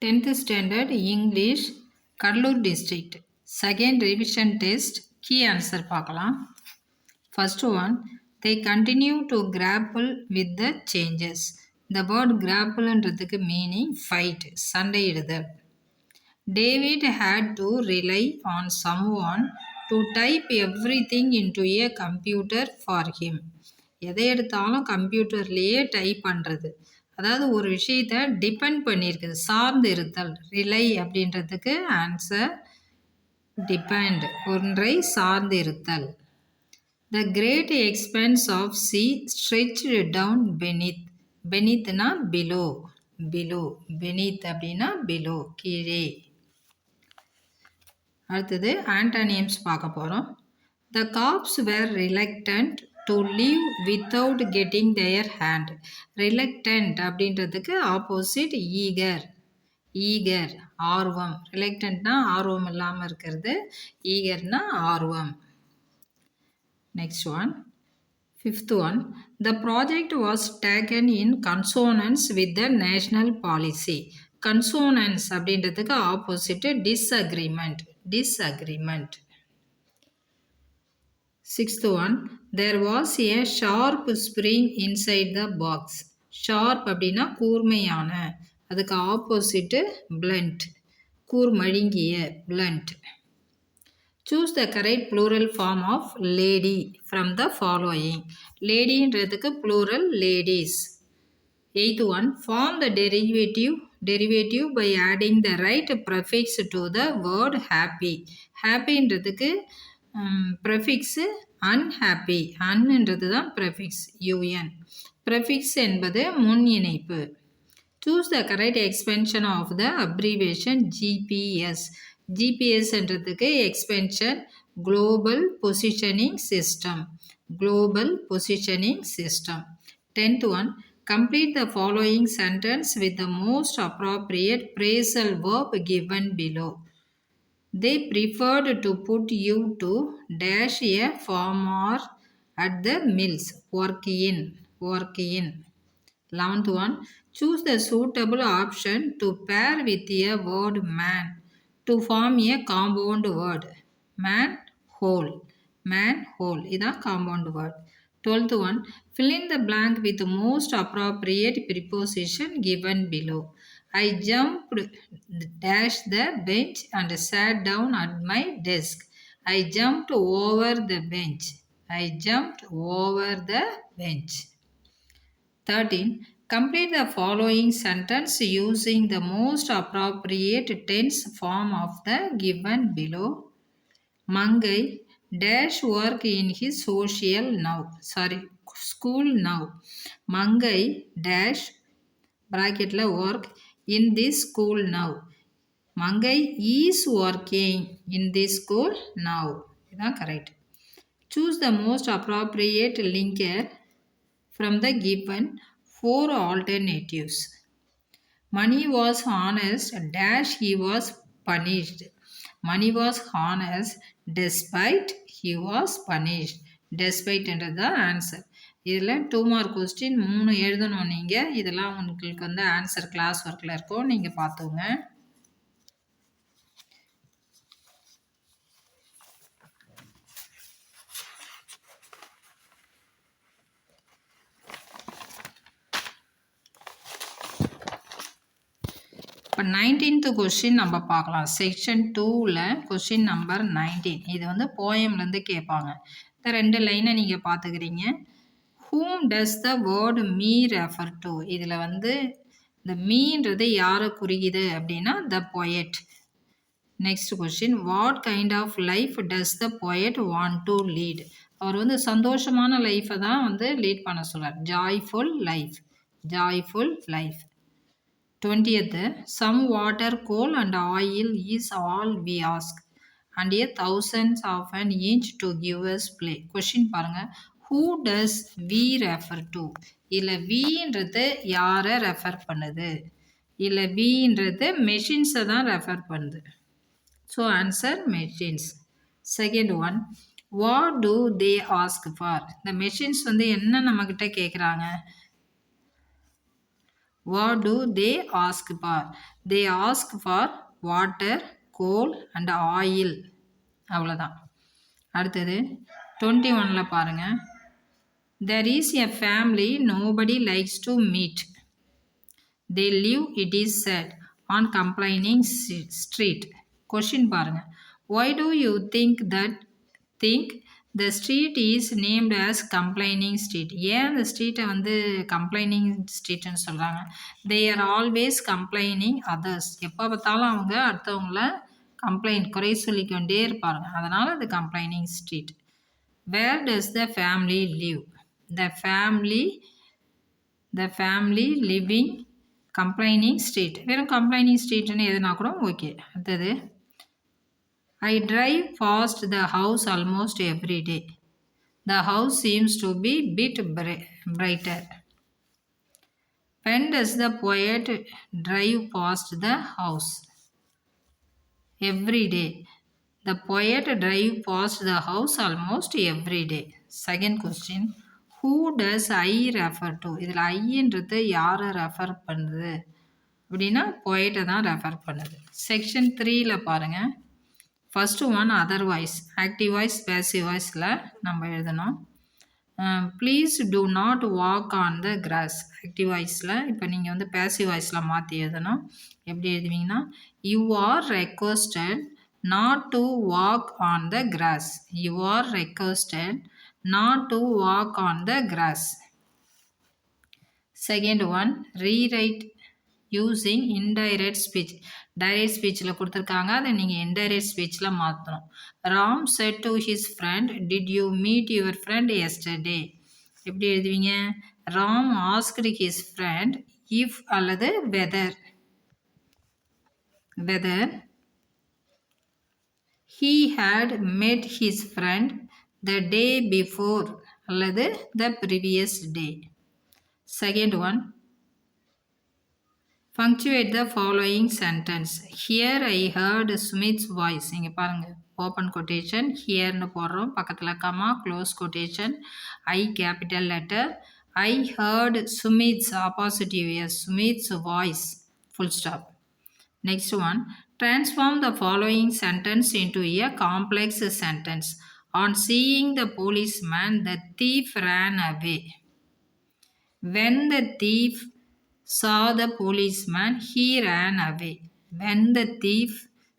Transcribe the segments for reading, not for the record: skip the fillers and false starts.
10th standard English Kadlur district second revision test key answer பார்க்கலாம். First one, they continue to grapple with the changes. The word grapple என்றதுக்கு meaning fight, சண்டையிடுதல். David had to rely on someone to type everything into a computer for him. எதை எடுத்தாலும் கம்ப்யூட்டர்லேயே type பண்ணுறது, அதாவது ஒரு விஷயத்தை depend பண்ணியிருக்குது, சார்ந்து இருத்தல். ரிலை அப்படின்றதுக்கு ஆன்சர் டிபெண்ட், ஒன்றை சார்ந்து இருத்தல். The great expense of sea stretched down beneath. பெனித்னா பிலோ, பிலோ. பெனித் அப்படின்னா பிலோ, கீழே. அடுத்தது ஆன்டானியம்ஸ் பார்க்க போகிறோம். The cops were reluctant to leave without getting their hand. Reluctant அப்படின்றதுக்கு ஆப்போசிட் ஈகர். ஈகர் ஆர்வம். ரிலக்டன்ட்னா ஆர்வம் இல்லாமல் இருக்கிறது, ஈகர்னா ஆர்வம். Next one, fifth one, the project was taken in consonance with the national policy. Consonance அப்படின்றதுக்கு opposite disagreement. Disagreement. Sixth one, there was a sharp spring inside the box. Sharp அப்படின்னா கூர்மையான, அதுக்கு opposite blunt, கூர்மழுங்கிய, blunt. Choose the correct plural form of lady from the following. லேடின்றதுக்கு plural ladies. Eighth one, form the derivative by adding the right prefix to the word happy. happyன்றதுக்கு ப்ரெஃபிக்ஸு unhappy. unன்றது தான் prefix, un. Prefix என்பது முன் இணைப்பு. Choose the correct expansion of the abbreviation GPS. GPS என்றதுக்கு expansion Global Positioning System. Global Positioning System. 10th one, complete the following sentence with the most appropriate phrasal verb given below. They preferred to put you to dash a farmer at the mills. Work in. Work in. 11th one, choose the suitable option to pair with a word man to form a compound word. Man whole. Man whole. இதான் compound word. 12th one, fill in the blank with the most appropriate preposition given below. I jumped dash the bench and sat down at my desk. I jumped over the bench. I jumped over the bench. 13. Complete the following sentence using the most appropriate tense form of the given below. Mangai dash work in his school now. Mangai dash bracketla work in this school now. Mangai is working in this school now. இதான் correct. Choose the most appropriate linker from the given 4 alternatives. Mani was honest dash he was punished. Mani was honest despite he was punished. Despite என்றது தான் answer. இதில் 2 mark question 3 எழுதணும் நீங்கள். இதெல்லாம் உங்களுக்கு வந்து answer class ஒர்க்கில் இருக்கும், நீங்கள் பார்த்துங்க. இப்போ 19th கொஸ்டின் நம்ம பார்க்கலாம். செக்ஷன் 2ல் கொஸ்டின் நம்பர் 19. இது வந்து போயம்லேருந்து கேட்பாங்க. இந்த 2 லைனை நீங்கள் பார்த்துக்கிறீங்க. whom does the word me refer to? இதில் வந்து இந்த மீன்றது யாரை குறிக்குது அப்படின்னா the poet. Next question, what kind of life does the poet want to lead? அவர் வந்து சந்தோஷமான லைஃப்பை தான் வந்து லீட் பண்ண சொல்கிறார். joyful life. joyful life. 20th, some water, coal and oil is all we ask and a thousands of an inch to give us play. Question பாருங்க, who does we refer to? இல்லை வீன்றது யாரை refer பண்ணுது? இல்லை வீன்றது மெஷின்ஸை தான் refer பண்ணுது. So answer machines. Second one, what to they ask for? இந்த machines வந்து என்ன நம்மக்கிட்ட கேட்குறாங்க? What do they ask for? They ask for water, coal and oil. அவ்வளோதான். அடுத்தது 21ல் பாருங்க. There is a family nobody likes to meet. They live, it is said, on complaining street. Question பாருங்க. Why do you think the street is named as complaining street? ஏன் அந்த ஸ்ட்ரீட்டை வந்து complaining streetன்னு சொல்கிறாங்க? They are always complaining others. எப்போ பார்த்தாலும் அவங்க அடுத்தவங்கள குறை சொல்லிக்கொண்டே இருப்பாங்க. அதனால் அது complaining street. Where does the family live? The family living complaining street. வெறும் complaining streetன்னு எதுனா கூட ஓகே. அடுத்தது I drive past the house almost every day. The house seems to be bit brighter. When does the poet drive past the house? Every day. The poet drive past the house almost every day. Second question. Who does I refer to? இதில் ஐன்றது யாரை refer பண்ணுது அப்படின்னா poet தான் refer பண்ணுது. Section 3ல் பாருங்கள். First one otherwise. Active voice passive வாய்ஸில் நம்ம எழுதணும். Please do not walk on the grass. Active வாய்ஸில் இப்போ நீங்கள் வந்து பேசிவ் வாய்ஸில் மாற்றி எழுதணும். எப்படி எழுதுவீங்கன்னா you are requested not to walk on the grass. You are requested not to walk on the grass. Second one rewrite using indirect speech. Direct ஸ்பீச்சில் கொடுத்துருக்காங்க, அதை நீங்கள் இன்டைரக்ட் ஸ்பீச்சில் மாற்றணும். Ram said to his friend did you meet your friend yesterday. எப்படி எழுதுவீங்க? Ram asked his friend if அல்லது whether he had met his friend the day before அல்லது the previous day. Second one, punctuate the following sentence. Here I heard Smith's voice. இங்கே பாருங்கள், open quotation ஹியர்னு போடுறோம், பக்கத்தில் comma, close quotation, I capital letter. I heard Smith's appositive S, Smith's voice, full stop. Next one, transform the following sentence into a complex sentence. On seeing the policeman, the thief ran away. When the thief saw the policeman, he ran away. When the thief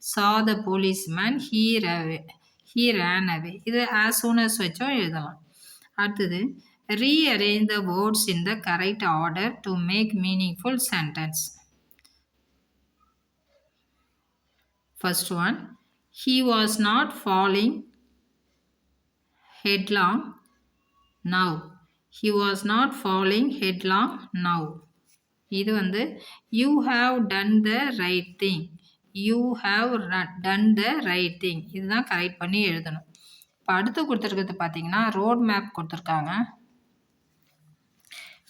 saw the policeman, he ran away. இது as soon as வச்சோம் எழுதலாம். அடுத்தது rearrange the words in the correct order to make meaningful sentence. First one, he was not falling headlong now. He was not falling headlong now. இது வந்து you have done the right thing. You have done the right thing. இதுதான் correct பண்ணி எழுதணும். இப்போ அடுத்து கொடுத்துருக்கிறது பார்த்தீங்கன்னா road map கொடுத்துருக்காங்க.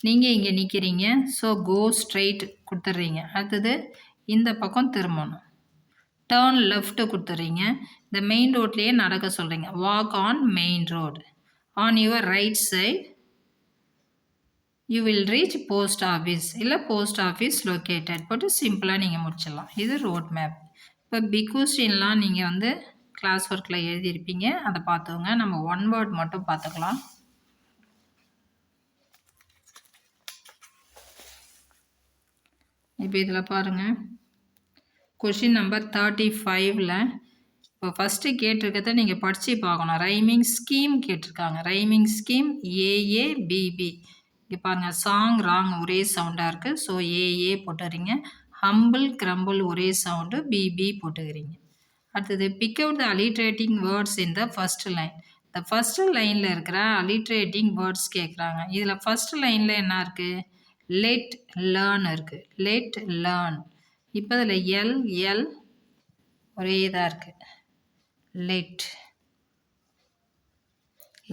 நீங்கள் இங்கே நிற்கிறீங்க, ஸோ கோ ஸ்ட்ரைட் கொடுத்துட்றீங்க. அடுத்தது இந்த பக்கம் திரும்பணும், டேர்ன் லெஃப்ட் கொடுத்துட்றீங்க. இந்த மெயின் ரோட்லேயே நடக்க சொல்கிறீங்க, walk on main road. On your right side you will reach post office, இல்லை போஸ்ட் ஆஃபீஸ் லொக்கேட்டட் போட்டு சிம்பிளாக நீங்கள் முடிச்சிடலாம். இது ரோட் மேப். இப்போ பிக் கொஸ்டின்லாம் நீங்கள் வந்து கிளாஸ் ஒர்க்கில் எழுதியிருப்பீங்க, அதை பார்த்துக்கோங்க. நம்ம ஒன் வேர்ட் மட்டும் பார்த்துக்கலாம். இப்போ இதில் பாருங்கள், கொஷின் நம்பர் 35ல் இப்போ ஃபஸ்ட்டு கேட்டிருக்கிறத நீங்கள் படித்து பார்க்கணும். ரைமிங் ஸ்கீம் கேட்டிருக்காங்க. Rhyming scheme AABB. இங்கே பாருங்கள், சாங் ராங் ஒரே சவுண்டாக இருக்குது, ஸோ ஏஏ போட்டுக்கிறீங்க. ஹம்பிள் கிரம்பிள் ஒரே சவுண்டு, பிபி போட்டுக்கிறீங்க. அடுத்தது pick out the alliterating words in the first line. இந்த ஃபஸ்ட்டு லைனில் இருக்கிற அலிட்ரேட்டிங் வேர்ட்ஸ் கேட்குறாங்க. இதில் ஃபஸ்ட்டு லைனில் என்ன இருக்குது? லெட் லேர்ன் இருக்குது. Let learn. இப்போ இதில் எல் ஒரே இதாக இருக்குது.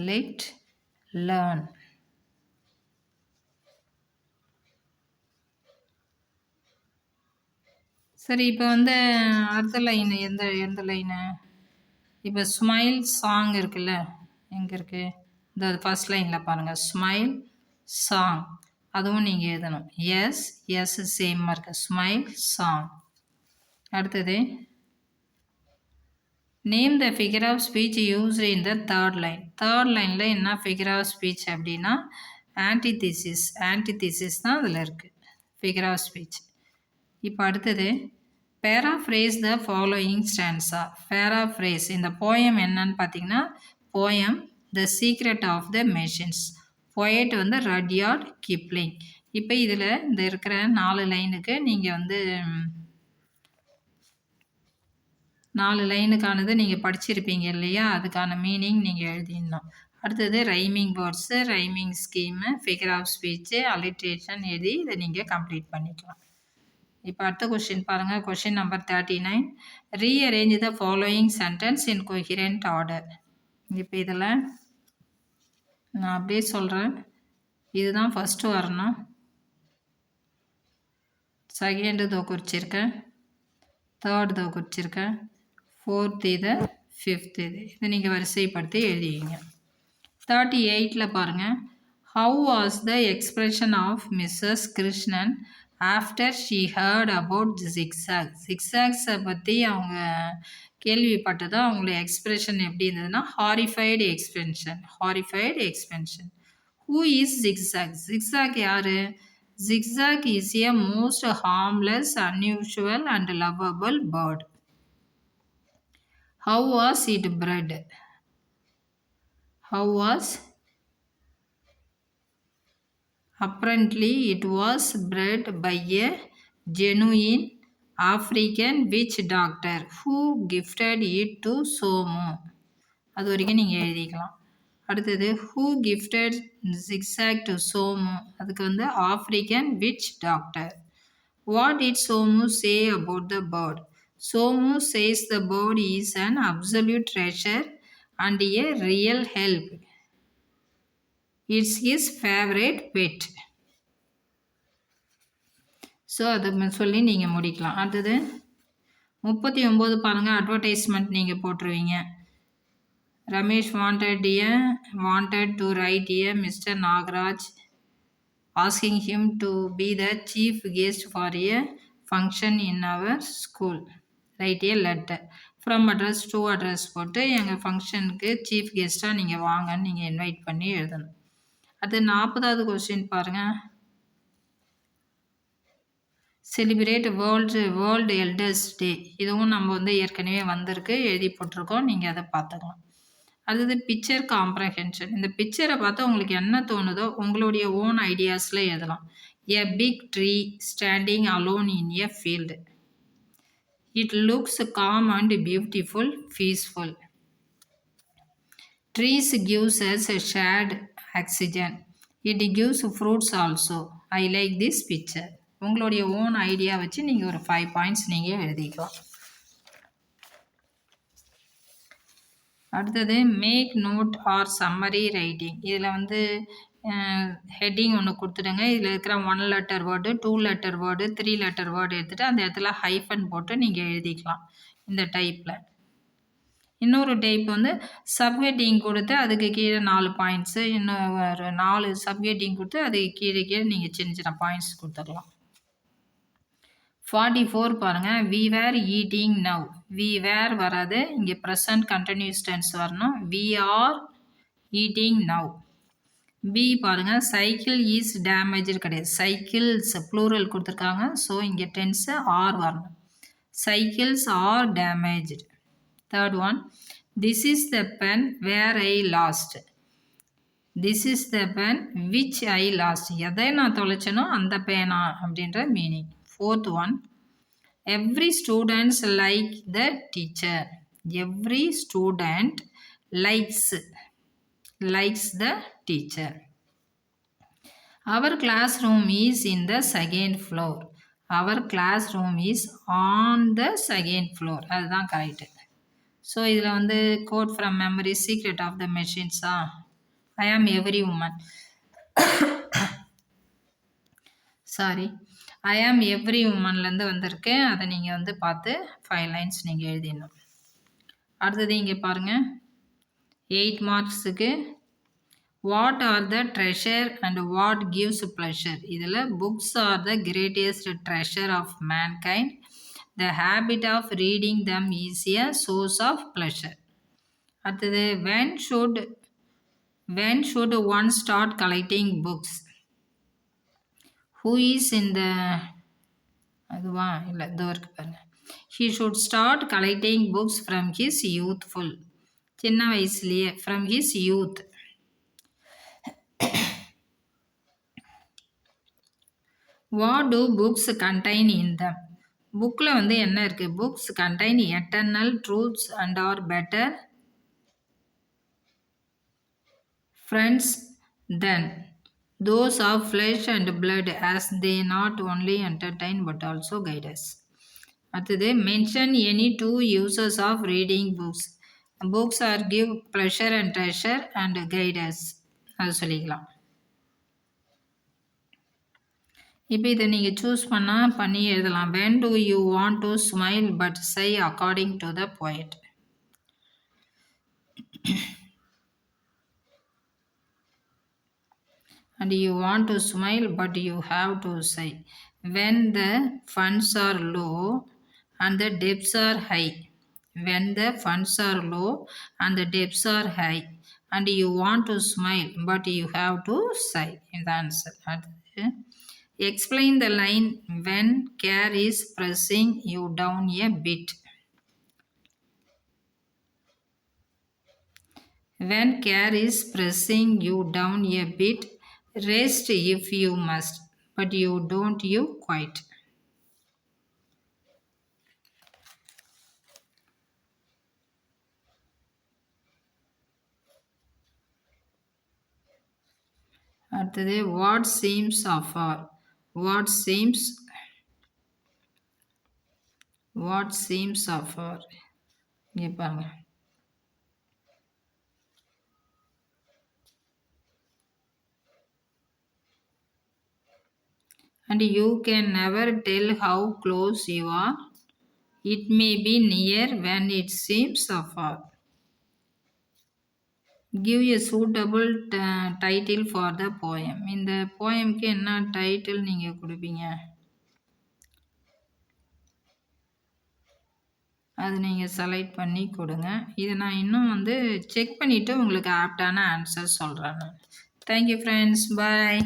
Let learn. சரி, இப்போ வந்து அடுத்த லைன் எந்த லைனு? இப்போ ஸ்மைல் சாங் இருக்குல்ல, எங்கே இருக்குது? இந்த ஃபர்ஸ்ட் லைனில் பாருங்கள், ஸ்மைல் சாங். அதுவும் நீங்கள் எழுதணும். S S same mark. Smile song. அடுத்தது name the figure of speech used in the third line. Third லைனில் என்ன ஃபிகர் ஆஃப் ஸ்பீச் அப்படின்னா ஆன்டிதீசிஸ். ஆன்டிதீசிஸ் தான் அதில் இருக்குது ஃபிகர் ஆஃப் ஸ்பீச். இப்போ அடுத்தது paraphrase the following stanza. Paraphrase இந்த போயம் என்னன்னு பார்த்தீங்கன்னா poem the secret of the machines. Poet வந்து ரட்யார்ட் கிப்ளிங். இப்போ இதில் இந்த இருக்கிற 4 லைனுக்கு நீங்கள் வந்து 4 லைனுக்கானது நீங்கள் படிச்சிருப்பீங்க இல்லையா, அதுக்கான மீனிங் நீங்கள் எழுதிடணும். அடுத்தது rhyming words, rhyming scheme, figure of speech, alliteration எழுதி இதை நீங்கள் கம்ப்ளீட் பண்ணிக்கலாம். இப்போ அடுத்த கொஸ்டின் பாருங்கள். Question number 39. Rearrange the following sentence in coherent order. இப்போ இதில் நான் அப்படியே சொல்கிறேன். இதுதான் ஃபஸ்ட்டு வரணும். செகண்டு இதோ குறிச்சிருக்கேன், தேர்ட் இதோ குறிச்சிருக்கேன், ஃபோர்த் இது, ஃபிஃப்த் இது. இதை நீங்கள் வரிசைப்படுத்தி எழுதிங்க. 38ல் பாருங்கள். How was the expression of Mrs Krishnan after she heard about Zigzag. ஜிக்ஸாக்ஸை பற்றி அவங்க கேள்விப்பட்டதும் அவங்களுடைய எக்ஸ்பிரஷன் எப்படி இருந்ததுன்னா horrified expression. Horrified expression. Who is Zigzag? Zigzag யார்? Zigzag is a most harmless, unusual and lovable bird. How was it bred? How was? Apparently it was bred by a genuine African witch doctor who gifted it to Somu. அது வரைக்கும் நீங்கள் எழுதிக்கலாம். அடுத்தது who gifted jigsaw to Somu. அதுக்கு வந்து African witch doctor. What did Somu say about the bird? Somu says the bird is an absolute treasure and a real help. It's his favourite pet. So அதை சொல்லி நீங்கள் முடிக்கலாம். அடுத்தது 39 பாருங்கள். அட்வர்டைஸ்மெண்ட் நீங்கள் போட்டுருவீங்க. Ramesh wanted to write a Mr. Nagaraj asking him to be the chief guest for a function in our school. Write a letter from address to address போட்டு எங்கள் ஃபங்க்ஷனுக்கு சீஃப் கெஸ்ட்டாக நீங்கள் வாங்கன்னு நீங்கள் இன்வைட் பண்ணி எழுதணும். அது 40வது கொஸ்டின் பாருங்கள். செலிப்ரேட் வேர்ல்டு எல்டர்ஸ் டே. இதுவும் நம்ம வந்து ஏற்கனவே வந்திருக்கு, எழுதி போட்டிருக்கோம், நீங்கள் அதை பார்த்துக்கலாம். அடுத்தது பிக்சர் காம்ப்ரஹென்ஷன். இந்த பிக்சரை பார்த்தா உங்களுக்கு என்ன தோணுதோ உங்களுடைய ஓன் ஐடியாஸில் எழுதலாம். A big tree standing alone in a field. It looks calm and beautiful, peaceful. Trees gives us a shade oxygen. It gives fruits also. I like this picture. உங்களுடைய ஓன் ஐடியா வச்சு நீங்கள் ஒரு 5 points நீங்கள் எழுதிக்கலாம். அடுத்தது make note or summary writing. இதில் வந்து heading ஒன்று கொடுத்துடுங்க. இதில் இருக்கிற 1 letter word, 2 letter word, 3 letter word எடுத்துகிட்டு அந்த இடத்துல ஹைஃபன் போட்டு நீங்கள் எழுதிக்கலாம். இந்த டைப்பில் இன்னொரு டைப் வந்து சப்ஹெட்டிங் கொடுத்து அதுக்கு கீழே 4 பாயிண்ட்ஸு, இன்னும் ஒரு 4 சப்ஹெட்டிங் கொடுத்து அதுக்கு கீழே கீழே நீங்கள் சின்ன சின்ன பாயிண்ட்ஸ் கொடுத்துக்கலாம். 44 பாருங்கள். We were eating now. We were வராது, இங்கே ப்ரெசன்ட் கண்டினியூஸ் டென்ஸ் வரணும். We are eating now. B பாருங்கள். சைக்கிள் இஸ் டேமேஜ் கிடையாது, சைக்கிள்ஸ் ப்ளூரல் கொடுத்துருக்காங்க. ஸோ இங்கே டென்ஸு ஆர் வரணும். Cycles are damage. Third one. This is the pen where I lost. This is the pen which I lost. எதை நான் தொலைச்சனோ அந்த பேனா அப்படின்ற meaning. Fourth one. Every student like the teacher. Every student likes the teacher. Our classroom is in the second floor. Our classroom is on the second floor. அதுதான் correct. So இதில் வந்து quote from memory secret of the மெஷின்ஸா. I am every woman. Sorry, I am every உமன்லேருந்து வந்திருக்கு. அதை நீங்கள் வந்து பார்த்து 5 lines நீங்கள் எழுதிடணும். அடுத்தது இங்கே பாருங்கள். 8 மார்க்ஸுக்கு What are the treasure and what gives pleasure? இதில் books are the greatest treasure of mankind. The habit of reading them is a source of pleasure. அடுத்தது when should one start collecting books? Who is in the அதுவா இல்லை இதோ இருக்கு பாருங்க. He should start collecting books from his youthful. சின்ன வயசுலேயே from his youth. What do books contain in them? புக்கில் வந்து என்ன இருக்குது? Books contain eternal truths and are better friends than those of flesh and blood, as they not only entertain but also guide us. அடுத்தது mention any two uses of reading books. Books are give pleasure and treasure and guide us. அது சொல்லிக்கலாம். இப்போ இதை நீங்கள் choose பண்ணி எழுதலாம். when do you want to smile but sigh according to the poet? And you want to smile but you have to sigh when the funds are low and the debts are high. When the funds are low and the debts are high and you want to smile but you have to sigh. In the answer. Explain the line when care is pressing you down a bit. When care is pressing you down a bit, rest if you must, but you don't you quite. அடுத்தது what seems afar. What seems afar. இங்கே பாருங்க. And you can never tell how close you are. It may be near when it seems afar. Give a suitable title for the poem. இந்த போயம்க்கு என்ன title நீங்கள் கொடுப்பீங்க? அது நீங்கள் select பண்ணி கொடுங்க. இதை நான் இன்னும் வந்து செக் பண்ணிவிட்டு உங்களுக்கு ஆப்டான ஆன்சர் சொல்கிறேன். தேங்க்யூ ஃப்ரெண்ட்ஸ், பாய்.